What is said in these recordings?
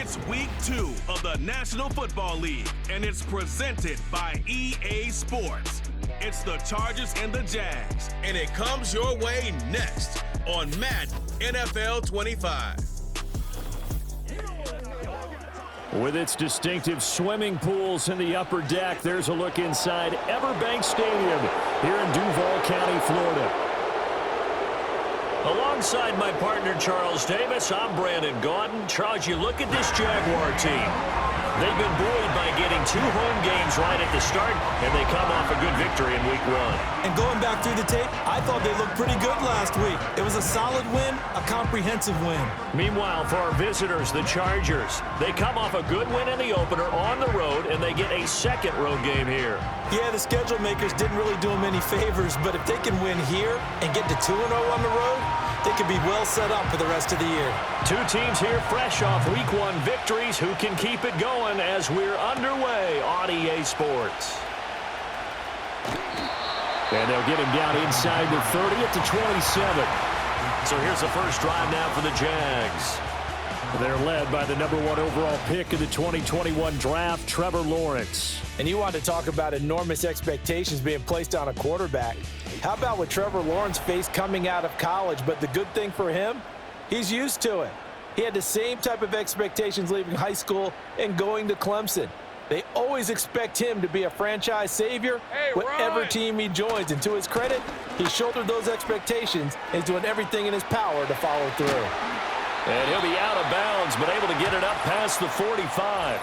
It's week 2 of the National Football League, and it's presented by EA Sports. It's the Chargers and the Jags, and it comes your way next on Madden NFL 25. With its distinctive swimming pools in the upper deck, there's a look inside Everbank Stadium here in Duval County, Florida. Alongside my partner, Charles Davis, I'm Brandon Gaudin. Charles, you look at this Jaguar team. They've been buoyed by getting 2 home games right at the start, and they come off a good victory in week 1. And going back through the tape, I thought they looked pretty good last week. It was a solid win, a comprehensive win. Meanwhile, for our visitors, the Chargers, they come off a good win in the opener on the road, and they get a second road game here. Yeah, the schedule makers didn't really do them any favors, but if they can win here and get to 2-0 on the road, they could be well set up for the rest of the year. 2 teams here fresh off week 1 victories. Who can keep it going as we're underway on EA Sports? And they'll get him down inside the 30 at the 27. So here's the first drive now for the Jags. They're led by the #1 overall pick of the 2021 draft, Trevor Lawrence. And you want to talk about enormous expectations being placed on a quarterback. How about what Trevor Lawrence faced coming out of college? But the good thing for him, he's used to it. He had the same type of expectations leaving high school and going to Clemson. They always expect him to be a franchise savior, whatever team he joins. And to his credit, he shouldered those expectations and is doing everything in his power to follow through. And he'll be out of bounds, but able to get it up past the 45.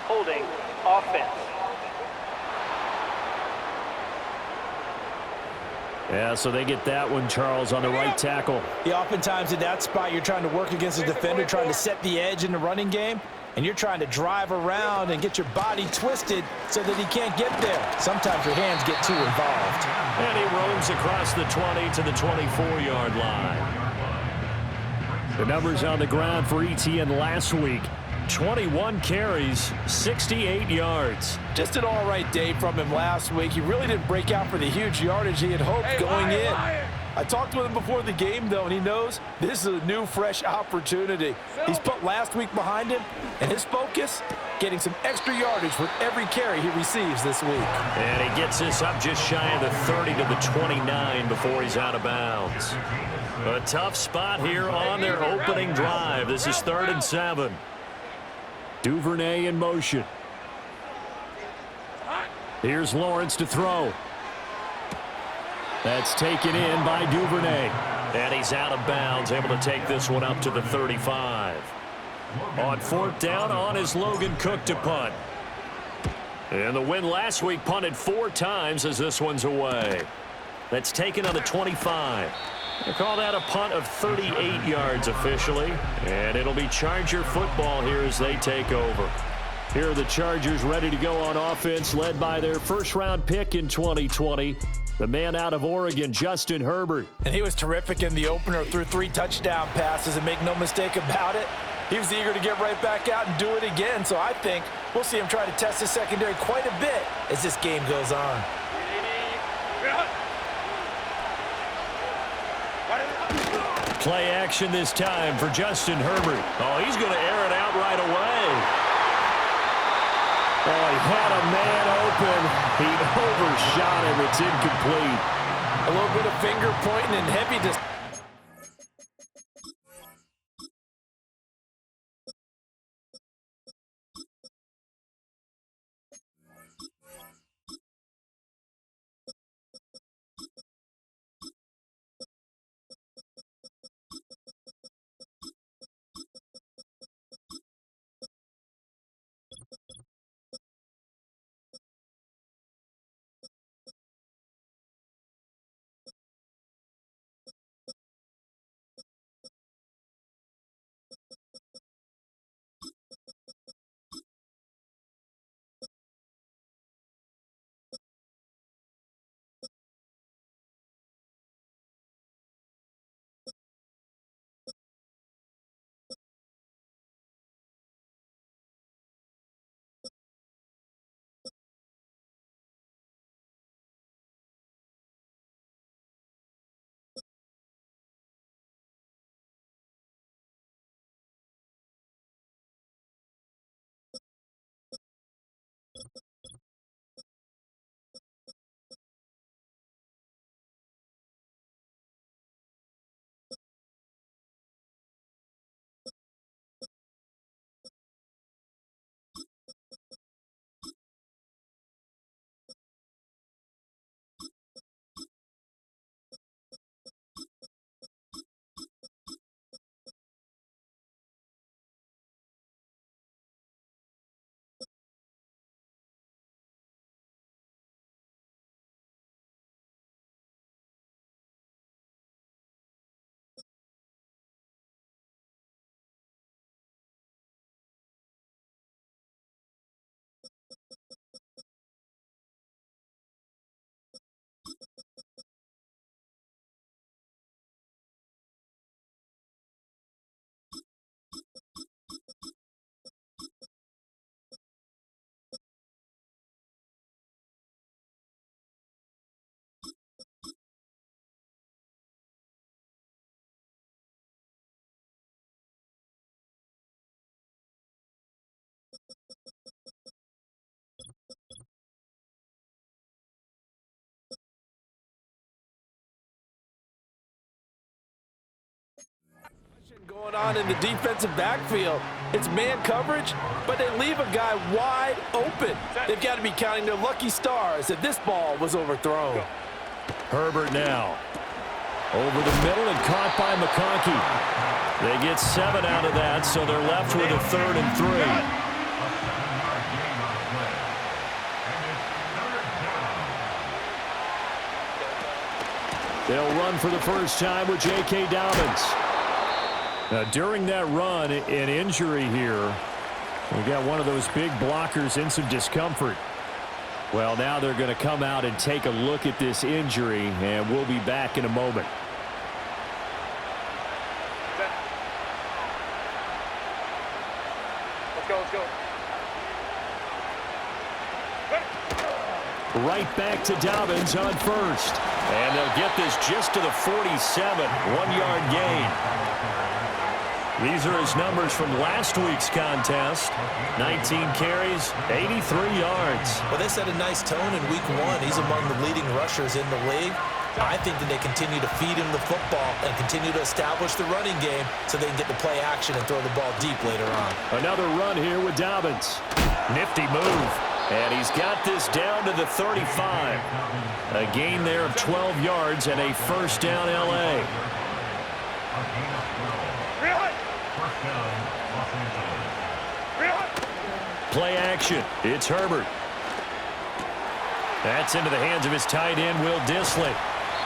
Holding offense. Yeah, so they get that one, Charles, on the right tackle. Yeah, oftentimes in that spot, you're trying to work against a defender, trying to set the edge in the running game, and you're trying to drive around and get your body twisted so that he can't get there. Sometimes your hands get too involved. And he roams across the 20 to the 24-yard line. The numbers on the ground for ETN last week. 21 carries, 68 yards. Just an all-right day from him last week. He really didn't break out for the huge yardage he had hoped going in. I talked with him before the game, though, and he knows this is a new, fresh opportunity. He's put last week behind him, and his focus, getting some extra yardage with every carry he receives this week. And he gets this up just shy of the 30 to the 29 before he's out of bounds. A tough spot here on their opening drive. This is 3rd and 7. Duvernay in motion. Here's Lawrence to throw. That's taken in by Duvernay. And he's out of bounds, able to take this one up to the 35. On 4th down, on is Logan Cook to punt. And the win last week punted 4 times as this one's away. That's taken on the 25. They call that a punt of 38 yards officially. And it'll be Charger football here as they take over. Here are the Chargers ready to go on offense, led by their first-round pick in 2020, the man out of Oregon, Justin Herbert. And he was terrific in the opener, threw 3 touchdown passes, and make no mistake about it, he was eager to get right back out and do it again. So I think we'll see him try to test the secondary quite a bit as this game goes on. Play action this time for Justin Herbert. Oh, he's going to air it out right away. Oh, he had a man open. He overshot him. It's incomplete. A little bit of finger pointing and heavy distance. Going on in the defensive backfield. It's man coverage, but they leave a guy wide open. They've got to be counting their lucky stars that this ball was overthrown. Herbert now. Over the middle and caught by McConkey. They get 7 out of that, so they're left with a 3rd and 3. They'll run for the first time with J.K. Dobbins. Now, during that run, an injury here. We got one of those big blockers in some discomfort. Well, now they're going to come out and take a look at this injury, and we'll be back in a moment. Let's go. Right back to Dobbins on first. And they'll get this just to the 47, 1-yard gain. These are his numbers from last week's contest. 19 carries, 83 yards. Well, they set a nice tone in week 1. He's among the leading rushers in the league. I think that they continue to feed him the football and continue to establish the running game so they can get the play action and throw the ball deep later on. Another run here with Dobbins. Nifty move. And he's got this down to the 35. A gain there of 12 yards and a first down L.A. Play action. It's Herbert. That's into the hands of his tight end, Will Dissly.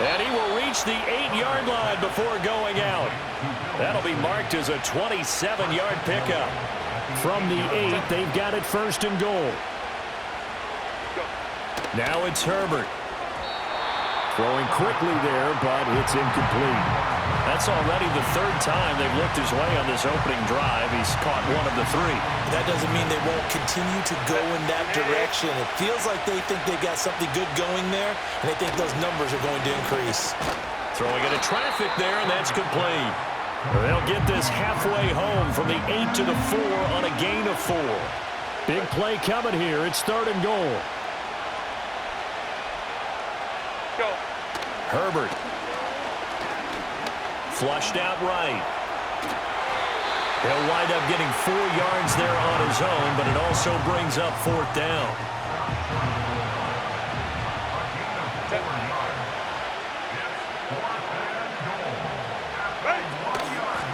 And he will reach the 8-yard line before going out. That'll be marked as a 27-yard pickup. From the 8, they've got it 1st and goal. Now it's Herbert. Throwing quickly there, but it's incomplete. That's already the 3rd time they've looked his way on this opening drive. He's caught 1 of the 3. That doesn't mean they won't continue to go in that direction. It feels like they think they've got something good going there, and they think those numbers are going to increase. Throwing into traffic there, and that's complete. They'll get this halfway home from the 8 to the 4 on a gain of 4. Big play coming here. It's 3rd and goal. Go. Herbert. Flushed out right. He'll wind up getting 4 yards there on his own, but it also brings up 4th down.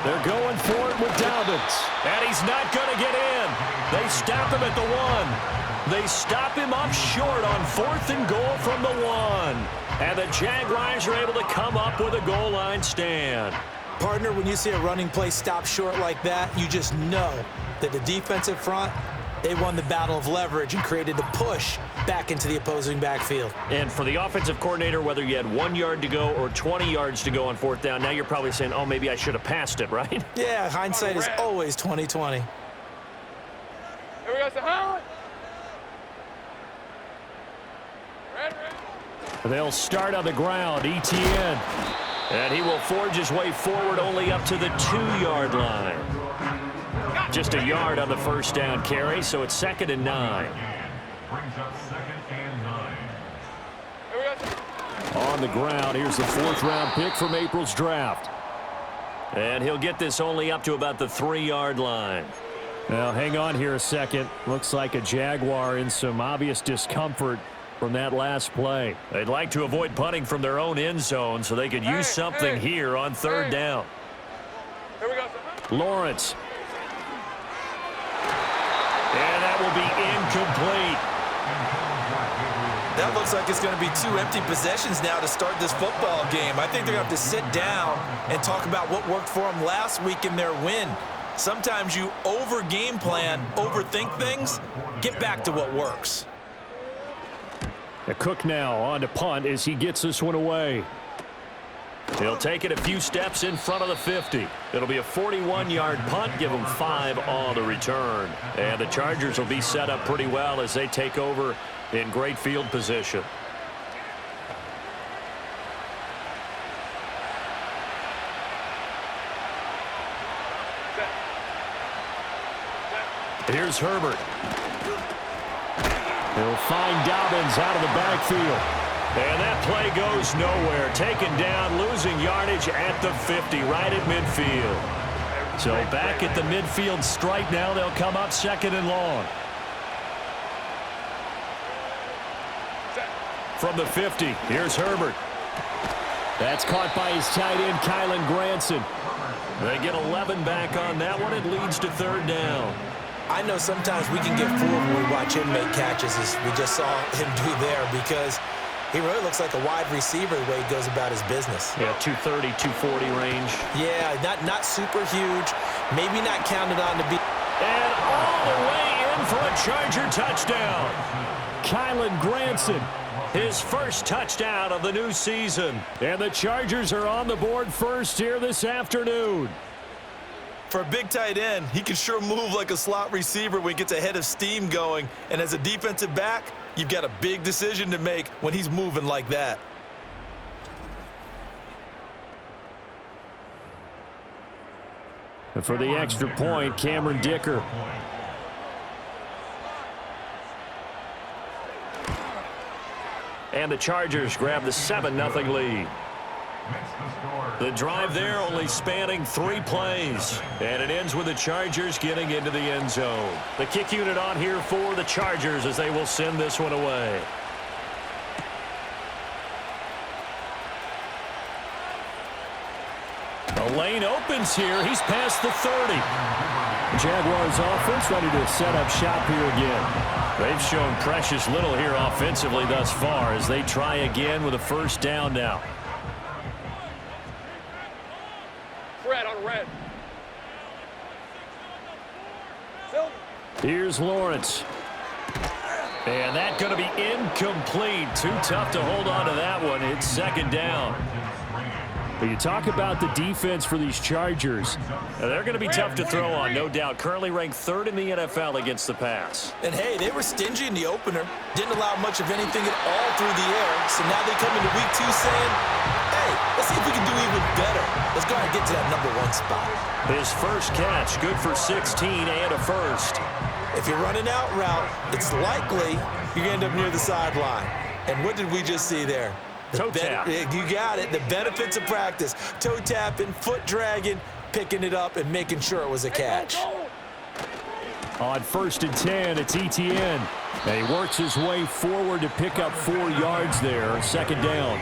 They're going for it with Dobbins. And he's not going to get in. They stop him at the 1. They stop him up short on 4th and goal from the 1. And the Jaguars are able to come up with a goal line stand. Partner, when you see a running play stop short like that, you just know that the defensive front, they won the battle of leverage and created the push back into the opposing backfield. And for the offensive coordinator, whether you had 1 yard to go or 20 yards to go on 4th down, now you're probably saying, oh, maybe I should have passed it, right? Yeah, hindsight is always 20/20. Here we go, Sahara. They'll start on the ground. ETN. And he will forge his way forward only up to the 2-yard line. Just a yard on the 1st down carry, so it's 2nd and 9. Brings up 2nd and 9. Here we go. On the ground, here's the 4th-round pick from April's draft. And he'll get this only up to about the 3-yard line. Now, hang on here a second. Looks like a Jaguar in some obvious discomfort from that last play. They'd like to avoid punting from their own end zone so they could use something here on 3rd down. Here we go. Lawrence. And that will be incomplete. That looks like it's going to be 2 empty possessions now to start this football game. I think they're going to have to sit down and talk about what worked for them last week in their win. Sometimes you over-game plan, overthink things, get back to what works. Cook now on to punt as he gets this one away. He'll take it a few steps in front of the 50. It'll be a 41-yard punt, give them 5 on the return. And the Chargers will be set up pretty well as they take over in great field position. Here's Herbert. He'll find Dobbins out of the backfield. And that play goes nowhere. Taken down, losing yardage at the 50, right at midfield. So back at the midfield stripe now, they'll come up 2nd and long. From the 50, here's Herbert. That's caught by his tight end, Kylen Granson. They get 11 back on that one. It leads to 3rd down. I know sometimes we can get fooled when we watch him make catches, as we just saw him do there, because he really looks like a wide receiver the way he goes about his business. Yeah, 230, 240 range. Yeah, not super huge, maybe not counted on to be. And all the way in for a Charger touchdown. Kylen Granson, his first touchdown of the new season. And the Chargers are on the board first here this afternoon. For a big tight end, he can sure move like a slot receiver when he gets a head of steam going. And as a defensive back, you've got a big decision to make when he's moving like that. And for the extra point, Cameron Dicker. And the Chargers grab the 7-0 lead. The drive there only spanning 3 plays. And it ends with the Chargers getting into the end zone. The kick unit on here for the Chargers as they will send this one away. The lane opens here. He's past the 30. Jaguars offense ready to set up shop here again. They've shown precious little here offensively thus far as they try again with a 1st down now. Here's Lawrence. And that's going to be incomplete. Too tough to hold on to that one. It's 2nd down. But you talk about the defense for these Chargers. They're going to be tough to throw on, no doubt. Currently ranked 3rd in the NFL against the pass. And, hey, they were stingy in the opener. Didn't allow much of anything at all through the air. So now they come into week 2 saying, hey, let's see if we can do even better. Let's go ahead and get to that #1 spot. His first catch, good for 16 and a 1st. If you're running out route, it's likely you're going to end up near the sideline. And what did we just see there? Toe tap. You got it. The benefits of practice. Toe tapping, foot dragging, picking it up, and making sure it was a catch. On 1st and 10, it's Etienne. And he works his way forward to pick up 4 yards there. 2nd down.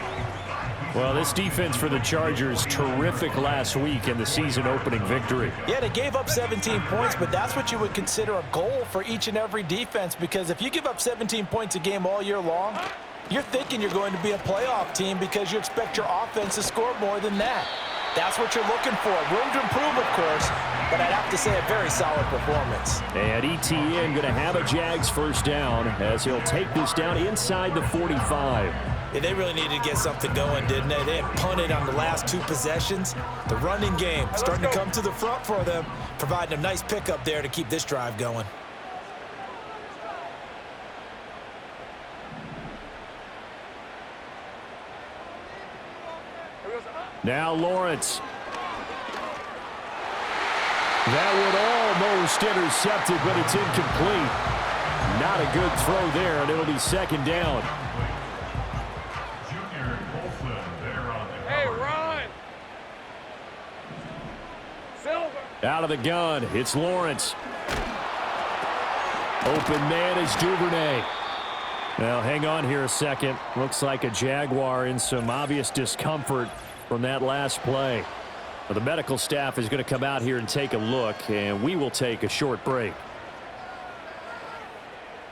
Well, this defense for the Chargers, terrific last week in the season-opening victory. Yeah, they gave up 17 points, but that's what you would consider a goal for each and every defense, because if you give up 17 points a game all year long, you're thinking you're going to be a playoff team because you expect your offense to score more than that. That's what you're looking for. Room to improve, of course, but I'd have to say a very solid performance. And Etienne going to have a Jags 1st down as he'll take this down inside the 45. Yeah, they really needed to get something going, didn't they? They had punted on the last 2 possessions. The running game starting to come to the front for them, providing a nice pickup there to keep this drive going. Now Lawrence. That would almost intercepted, but it's incomplete. Not a good throw there, and it'll be 2nd down. Hey, run! Silver! Out of the gun, it's Lawrence. Open man is Duvernay. Now, hang on here a second. Looks like a Jaguar in some obvious discomfort from that last play. Well, the medical staff is going to come out here and take a look, and we will take a short break.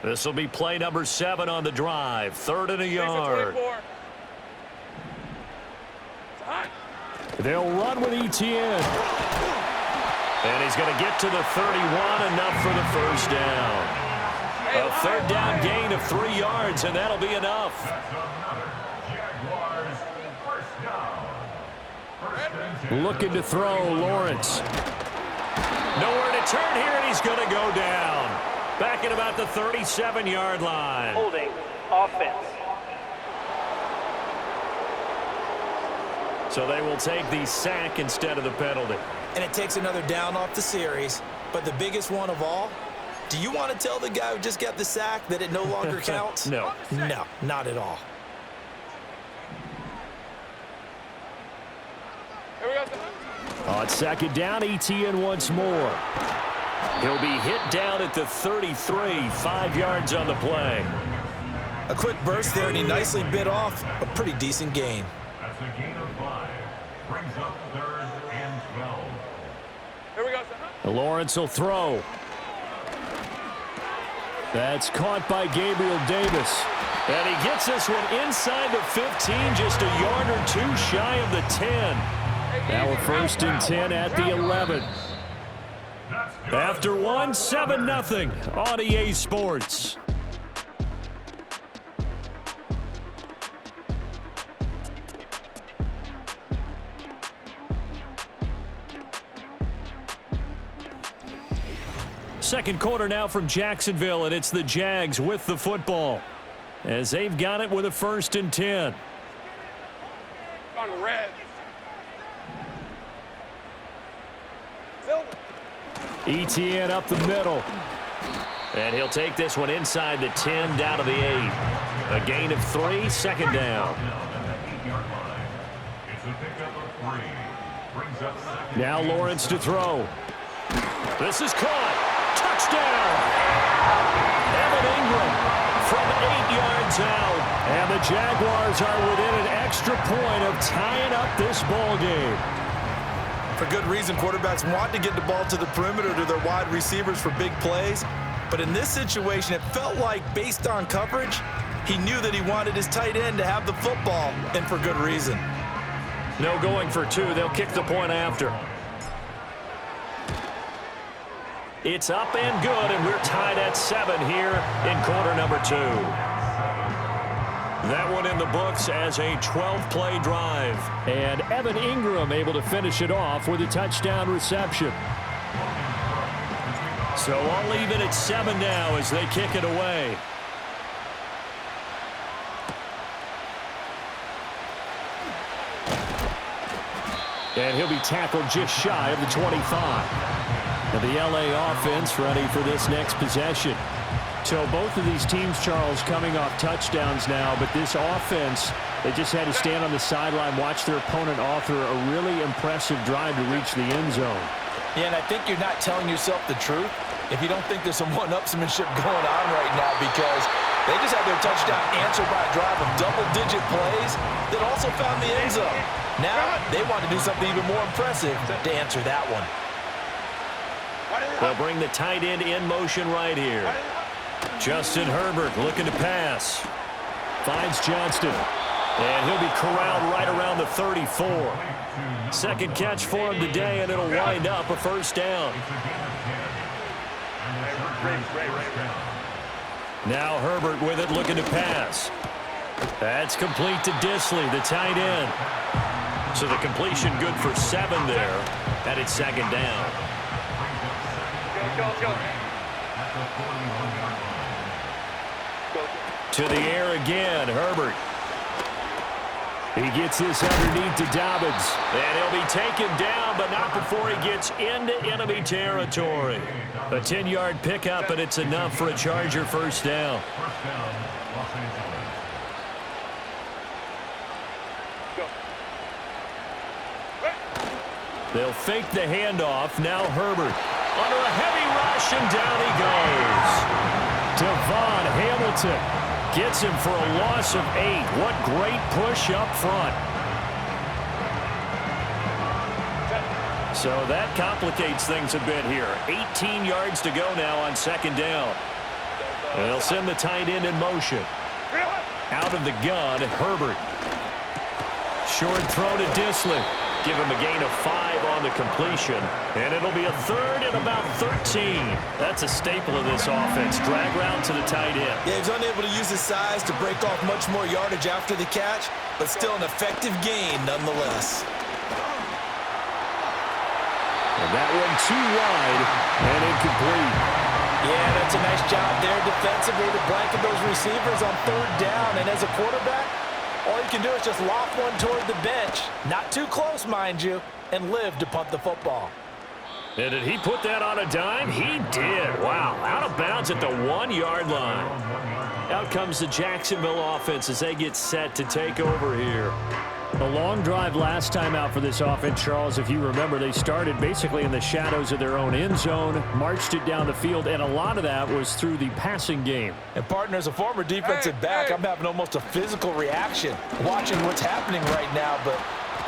This will be play number 7 on the drive. 3rd and a yard. They'll run with Etienne. And he's going to get to the 31, enough for the 1st down. A 3rd down gain of 3 yards, and that'll be enough. Looking to throw, Lawrence. Nowhere to turn here, and he's going to go down. Back at about the 37-yard line. Holding offense. So they will take the sack instead of the penalty. And it takes another down off the series. But the biggest one of all, do you want to tell the guy who just got the sack that it no longer counts? No. No, not at all. On On second down, ETN once more. He'll be hit down at the 33, 5 yards on the play. A quick burst there, and he nicely bit off a pretty decent gain. That's a gain of 5. Brings up 3rd and 12. Here we go, sir. Lawrence will throw. That's caught by Gabriel Davis. And he gets this one inside the 15, just a yard or two shy of the 10. Now we're 1st and 10 at the 11. After one, 7-0 on EA Sports. Second quarter now from Jacksonville, and it's the Jags with the football as they've got it with a 1st and 10. On the red. ETN up the middle. And he'll take this one inside the 10 down to the 8. A gain of 3, 2nd down. Now Lawrence to throw. This is caught. Touchdown! Evan Ingram from 8 yards out. And the Jaguars are within an extra point of tying up this ball game. For good reason, quarterbacks want to get the ball to the perimeter to their wide receivers for big plays. But in this situation, it felt like, based on coverage, he knew that he wanted his tight end to have the football, and for good reason. No going for 2. They'll kick the point after. It's up and good, and we're tied at 7 here in quarter number 2. That one in the books as a 12-play drive. And Evan Ingram able to finish it off with a touchdown reception. So I'll leave it at 7 now as they kick it away. And he'll be tackled just shy of the 25. And the LA offense ready for this next possession. So both of these teams, Charles, coming off touchdowns now, but this offense, they just had to stand on the sideline, watch their opponent author a really impressive drive to reach the end zone. Yeah, and I think you're not telling yourself the truth if you don't think there's some one-upsmanship going on right now, because they just had their touchdown answered by a drive of double-digit plays that also found the end zone. Now they want to do something even more impressive to answer that one. They'll bring the tight end in motion right here. Justin Herbert looking to pass. Finds Johnston. And he'll be corralled right around the 34. Second catch for him today, and it'll wind up a 1st down. Now Herbert with it, looking to pass. That's complete to Disley, the tight end. So the completion good for 7 there, and it's 2nd down. Go. To the air again, Herbert. He gets this underneath to Dobbins. And he'll be taken down, but not before he gets into enemy territory. A 10-yard pickup, and it's enough for a Charger 1st down. They'll fake the handoff. Now Herbert under a heavy rush, and down he goes. Devon Hamilton gets him for a loss of 8. What great push up front. So that complicates things a bit here. 18 yards to go now on 2nd down. And they'll send the tight end in motion. Out of the gun, Herbert. Short throw to Disley. Give him a gain of 5 on the completion. And it'll be a 3rd and about 13. That's a staple of this offense. Drag route to the tight end. Yeah, he's unable to use his size to break off much more yardage after the catch, but still an effective gain nonetheless. And that one too wide and incomplete. Yeah, that's a nice job there defensively to blanket those receivers on 3rd down. And as a quarterback, all you can do is just loft one toward the bench. Not too close, mind you, and live to punt the football. And did he put that on a dime? He did. Wow, out of bounds at the 1-yard line. Out comes the Jacksonville offense as they get set to take over here. A long drive last time out for this offense, Charles. If you remember, they started basically in the shadows of their own end zone, marched it down the field, and a lot of that was through the passing game. And, partner, as a former defensive back, I'm having almost a physical reaction watching what's happening right now. But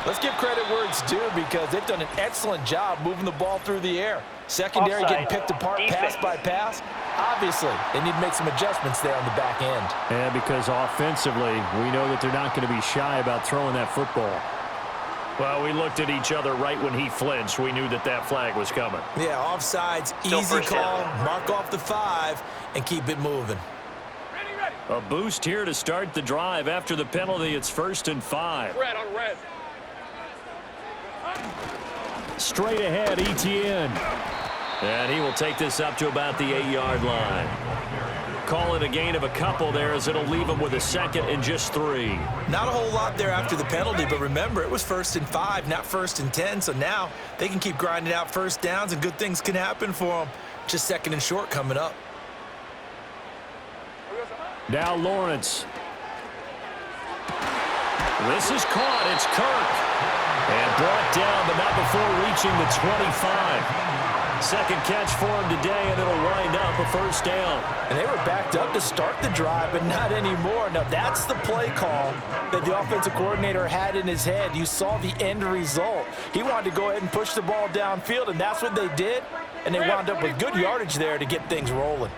let's give credit where it's due because they've done an excellent job moving the ball through the air. Secondary getting picked apart pass by pass. Obviously, they need to make some adjustments there on the back end. And because offensively, we know that they're not going to be shy about throwing that football. Well, we looked at each other right when he flinched. We knew that that flag was coming. Yeah, offsides, easy call, mark off the 5, and keep it moving. A boost here to start the drive. After the penalty, it's 1st and 5. Red on red. Straight ahead, Etienne. And he will take this up to about the 8-yard line. Call it a gain of a couple there as it'll leave him with a 2nd and just 3. Not a whole lot there after the penalty, but remember, it was 1st and 5, not 1st and 10, so now they can keep grinding out first downs and good things can happen for them. Just 2nd and short coming up. Now Lawrence. This is caught. It's Kirk. And brought down, but not before reaching the 25. 2nd catch for him today, and it'll wind up a 1st down. And they were backed up to start the drive, but not anymore. Now, that's the play call that the offensive coordinator had in his head. You saw the end result. He wanted to go ahead and push the ball downfield, and that's what they did. And they wound up with good yardage there to get things rolling.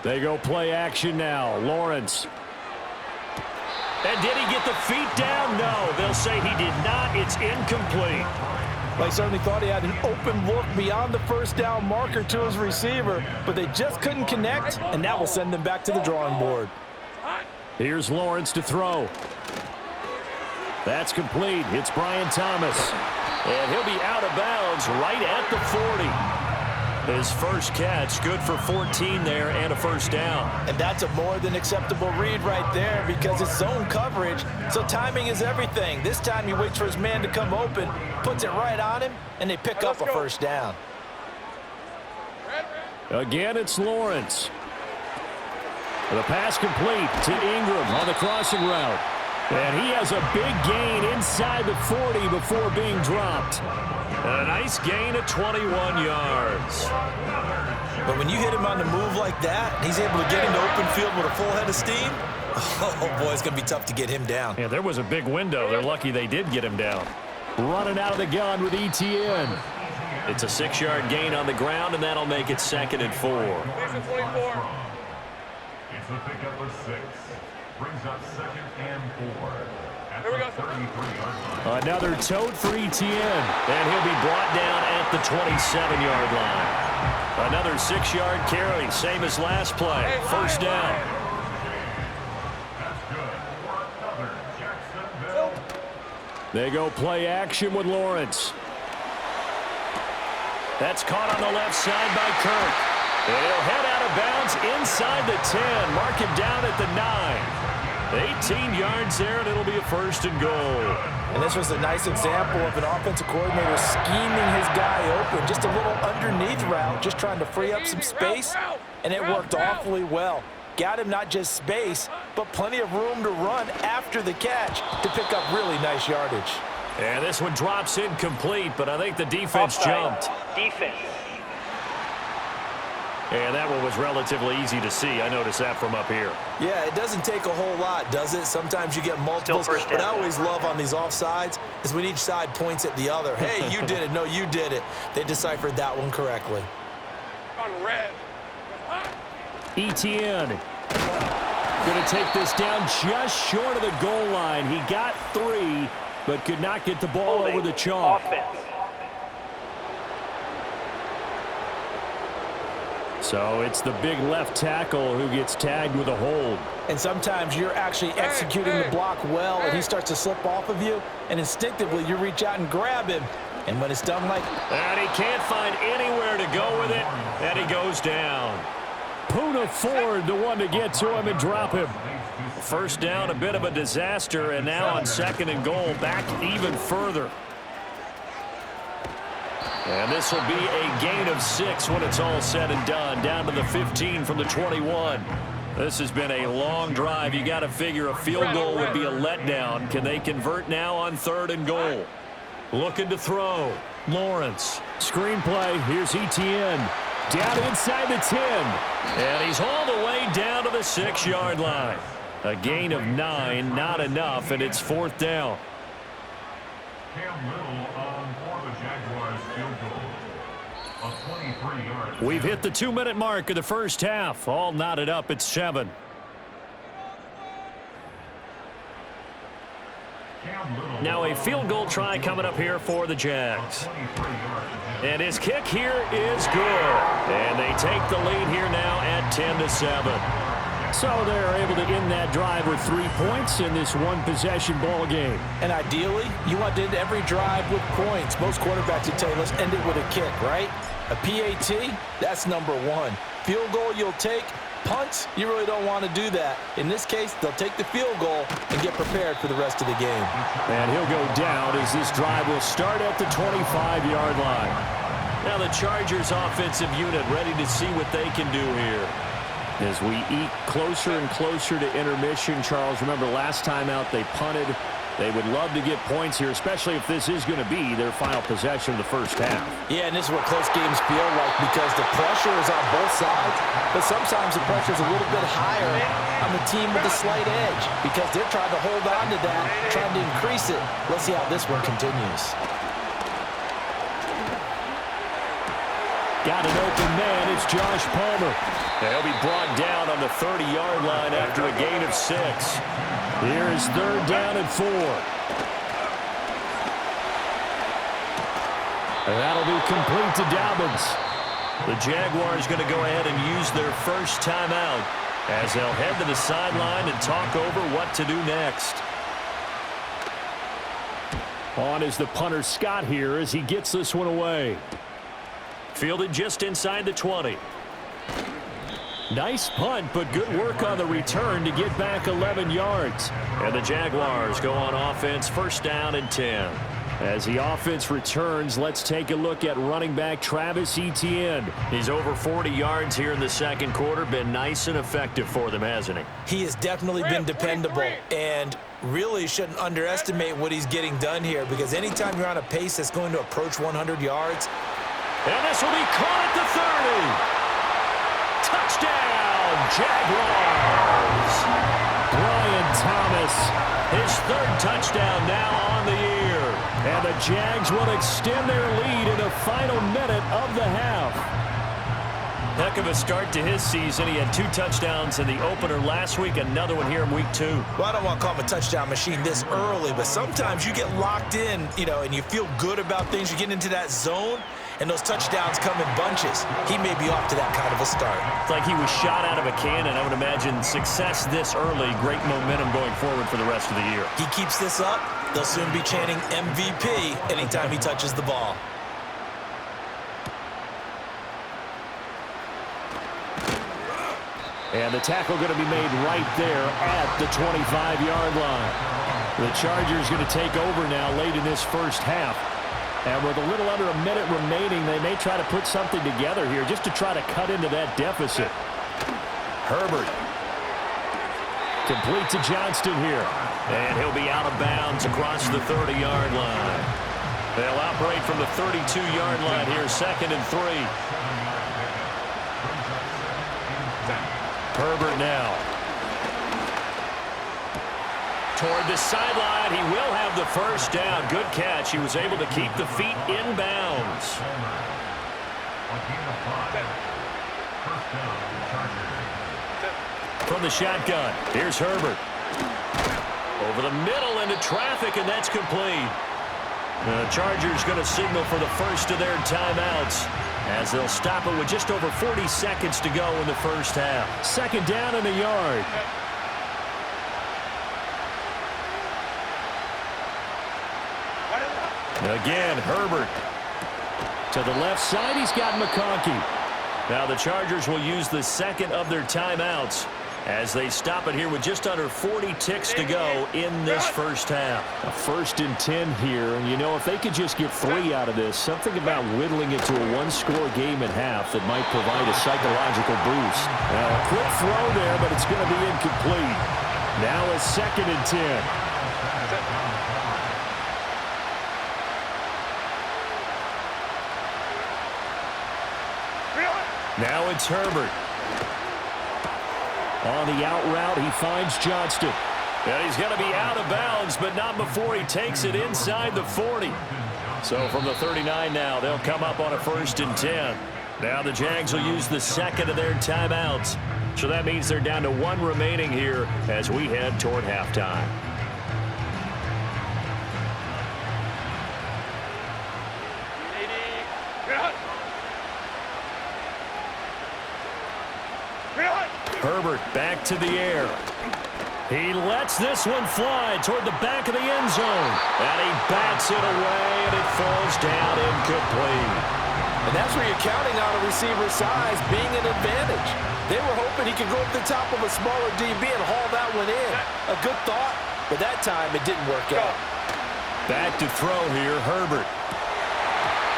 They go play action now. Lawrence. And did he get the feet down? No, they'll say he did not. It's incomplete. Well, he certainly thought he had an open look beyond the 1st down marker to his receiver, but they just couldn't connect, and that will send them back to the drawing board. Here's Lawrence to throw. That's complete. It's Brian Thomas. And he'll be out of bounds right at the 40. His first catch, good for 14 there and a 1st down. And that's a more than acceptable read right there because it's zone coverage, so timing is everything. This time he waits for his man to come open, puts it right on him, and they pick up a 1st down. Again, it's Lawrence. The pass complete to Ingram on the crossing route. And he has a big gain inside the 40 before being dropped. A nice gain of 21 yards. But when you hit him on the move like that, he's able to get into open field with a full head of steam. Oh, boy, it's going to be tough to get him down. Yeah, there was a big window. They're lucky they did get him down. Running out of the gun with Etienne. It's a 6-yard gain on the ground, and that'll make it 2nd and 4. It's a pickup of 6. Brings up 2nd and 4. Here we go. Another tote for Etienne, and he'll be brought down at the 27-yard line. Another 6-yard carry, same as last play. 1st down. That's good for another Jacksonville. They go play action with Lawrence. That's caught on the left side by Kirk. And he'll head out of bounds inside the 10. Mark him down at the 9. 18 yards there, and it'll be a 1st and goal. And this was a nice example of an offensive coordinator scheming his guy open. Just a little underneath route, just trying to free up some space, and it worked awfully well. Got him not just space, but plenty of room to run after the catch to pick up really nice yardage. And this one drops incomplete, but I think the defense jumped. Defense. And that one was relatively easy to see. I noticed that from up here. Yeah, it doesn't take a whole lot, does it? Sometimes you get multiples, but I always love on these offsides is when each side points at the other. Hey, you did it. No, you did it. They deciphered that one correctly. On red. Etienne going to take this down just short of the goal line. He got 3, but could not get the ball over the chalk. Offense. So it's the big left tackle who gets tagged with a hold. And sometimes you're actually executing the block well, and he starts to slip off of you, and instinctively you reach out and grab him. And when it's done like... And he can't find anywhere to go with it, and he goes down. Poona Ford, the one to get to him and drop him. 1st down, a bit of a disaster, and now on 2nd and goal, back even further. And this will be a gain of 6 when it's all said and done, down to the 15 from the 21. This has been a long drive. You got to figure a field goal would be a letdown. Can they convert now on 3rd and goal? Looking to throw. Lawrence. Screenplay. Here's Etienne. Down inside the 10. And he's all the way down to the 6-yard line. A gain of 9, not enough, and it's 4th down. Cam Little for the Jaguars field goal. A 23-yard. We've hit the 2-minute mark of the first half. All knotted up at 7. Now a field goal try coming up here for the Jags. And his kick here is good. And they take the lead here now at 10-7. So they're able to end that drive with 3 points in this one-possession ball game. And ideally, you want to end every drive with points. Most quarterbacks would tell you, let's end it with a kick, right? A PAT, that's number 1. Field goal you'll take. Punts, you really don't want to do that. In this case, they'll take the field goal and get prepared for the rest of the game. And he'll go down as this drive will start at the 25-yard line. Now the Chargers offensive unit ready to see what they can do here. As we eat closer and closer to intermission, Charles, remember last time out they punted. They would love to get points here, especially if this is going to be their final possession of the first half. Yeah, and this is what close games feel like because the pressure is on both sides, but sometimes the pressure is a little bit higher on the team with a slight edge because they're trying to hold on to that, trying to increase it. Let's see how this one continues. Got an open man. It's Josh Palmer. He'll be brought down on the 30-yard line after a gain of 6. Here is 3rd down and 4. And that'll be complete to Dobbins. The Jaguars going to go ahead and use their first timeout as they'll head to the sideline and talk over what to do next. On is the punter Scott here as he gets this one away. Fielded just inside the 20. Nice punt, but good work on the return to get back 11 yards. And the Jaguars go on offense, 1st down and 10. As the offense returns, let's take a look at running back Travis Etienne. He's over 40 yards here in the second quarter. Been nice and effective for them, hasn't he? He has definitely been dependable and really shouldn't underestimate what he's getting done here because anytime you're on a pace that's going to approach 100 yards. And this will be caught at the 30. Touchdown, Jaguars! Brian Thomas, his 3rd touchdown now on the year. And the Jags will extend their lead in the final minute of the half. Heck of a start to his season. He had 2 touchdowns in the opener last week, another one here in week 2. Well, I don't want to call him a touchdown machine this early, but sometimes you get locked in, and you feel good about things. You get into that zone, and those touchdowns come in bunches. He may be off to that kind of a start. It's like he was shot out of a cannon. I would imagine success this early, great momentum going forward for the rest of the year. He keeps this up, they'll soon be chanting MVP anytime he touches the ball. And the tackle going to be made right there at the 25-yard line. The Chargers going to take over now late in this first half. And with a little under a minute remaining, they may try to put something together here just to try to cut into that deficit. Herbert. Complete to Johnston here. And he'll be out of bounds across the 30-yard line. They'll operate from the 32-yard line here, 2nd and 3. Herbert now. Toward the sideline, he will have the 1st down. Good catch. He was able to keep the feet in bounds. From the shotgun, here's Herbert. Over the middle into traffic, and that's complete. The Chargers going to signal for the first of their timeouts as they'll stop it with just over 40 seconds to go in the first half. 2nd down and a yard. Again, Herbert. To the left side, he's got McConkey. Now the Chargers will use the 2nd of their timeouts as they stop it here with just under 40 ticks to go in this first half. A 1st and 10 here, and you know, if they could just get 3 out of this, something about whittling it to a one-score game at half that might provide a psychological boost. Well, a quick throw there, but it's going to be incomplete. Now a 2nd and 10. Now it's Herbert. On the out route, he finds Johnston. And he's going to be out of bounds, but not before he takes it inside the 40. So from the 39 now, they'll come up on a 1st and 10. Now the Jags will use the 2nd of their timeouts. So that means they're down to 1 remaining here as we head toward halftime. Herbert back to the air. He lets this one fly toward the back of the end zone. And he bats it away, and it falls down incomplete. And that's where you're counting on a receiver's size being an advantage. They were hoping he could go up the top of a smaller DB and haul that one in. A good thought, but that time it didn't work out. Back to throw here, Herbert.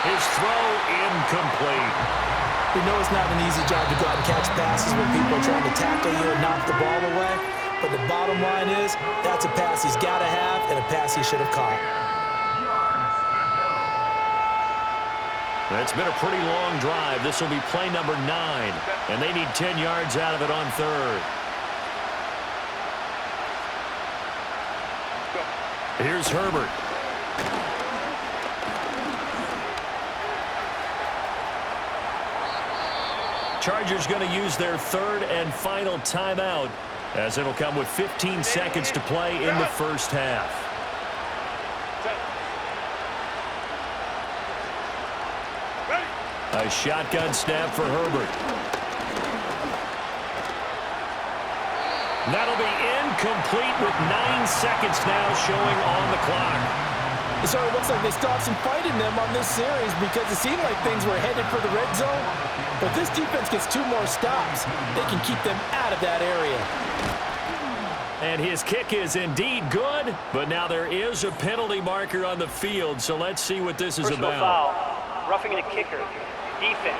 His throw incomplete. We know it's not an easy job to go out and catch passes when people are trying to tackle you and knock the ball away. But the bottom line is, that's a pass he's got to have and a pass he should have caught. It's been a pretty long drive. This will be play number 9. And they need 10 yards out of it on 3rd. Here's Herbert. Chargers going to use their 3rd and final timeout, as it'll come with 15 seconds to play in the first half. A shotgun snap for Herbert. That'll be incomplete with 9 seconds now showing on the clock. It sort of looks like they stopped some fight in them on this series because it seemed like things were headed for the red zone. But this defense gets 2 more stops. They can keep them out of that area. And his kick is indeed good, but now there is a penalty marker on the field, so let's see what this is Personal about. Foul, roughing the kicker, defense.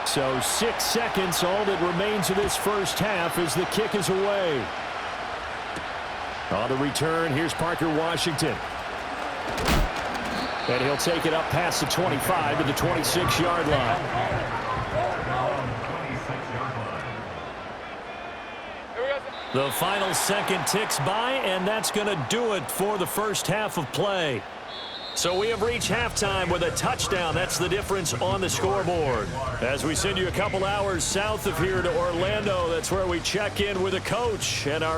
So 6 seconds, all that remains of this first half as the kick is away. On the return, here's Parker Washington. And he'll take it up past the 25 to the 26-yard line. The final second ticks by, and that's going to do it for the first half of play. So we have reached halftime with a touchdown. That's the difference on the scoreboard. As we send you a couple hours south of here to Orlando, that's where we check in with a coach and our